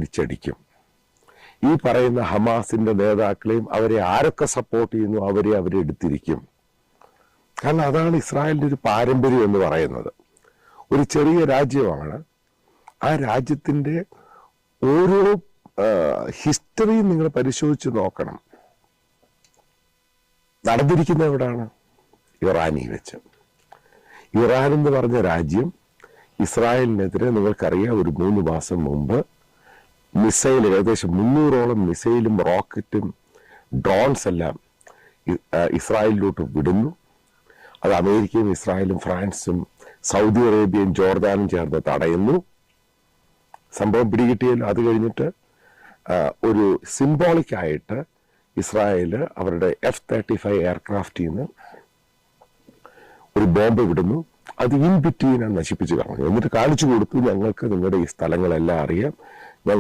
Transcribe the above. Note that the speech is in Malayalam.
തിരിച്ചടിക്കും. ഈ പറയുന്ന ഹമാസിന്റെ നേതാക്കളെയും അവരെ ആരൊക്കെ സപ്പോർട്ട് ചെയ്യുന്നു അവരെ എടുത്തിരിക്കും. കാരണം അതാണ് ഇസ്രായേലിന്റെ ഒരു പാരമ്പര്യം എന്ന് പറയുന്നത്. ഒരു ചെറിയ രാജ്യമാണ്. ആ രാജ്യത്തിന്റെ ഓരോ ഹിസ്റ്ററിയും നിങ്ങൾ പരിശോധിച്ച് നോക്കണം. നടന്നിരിക്കുന്ന എവിടാണ്? ഇറാനിൽ വെച്ച്. ഇറാൻ എന്ന് പറഞ്ഞ രാജ്യം ഇസ്രായേലിനെതിരെ നിങ്ങൾക്കറിയാം, ഒരു 3 മാസം മുമ്പ് മിസൈൽ ഏകദേശം 300ഓളം മിസൈലും റോക്കറ്റും ഡ്രോൺസ് എല്ലാം ഇസ്രായേലിലോട്ട് വിടുന്നു. അത് അമേരിക്കയും ഇസ്രായേലും ഫ്രാൻസും സൗദി അറേബ്യയും ജോർദാനും ചേർന്ന് തടയുന്നു. സംഭവം പിടികിട്ടിയല്ലോ. അത് കഴിഞ്ഞിട്ട് ഒരു സിംബോളിക്കായിട്ട് ഇസ്രായേൽ അവരുടെ F-35 എയർക്രാഫ്റ്റിൽ നിന്ന് ഒരു ബോംബ് വിടുന്നു. അത് ഇൻ ബിറ്റ്വീനാണ് നശിപ്പിച്ച് കളഞ്ഞു. എന്നിട്ട് കാണിച്ചു കൊടുത്തു, ഞങ്ങൾക്ക് നിങ്ങളുടെ ഈ സ്ഥലങ്ങളെല്ലാം അറിയാം,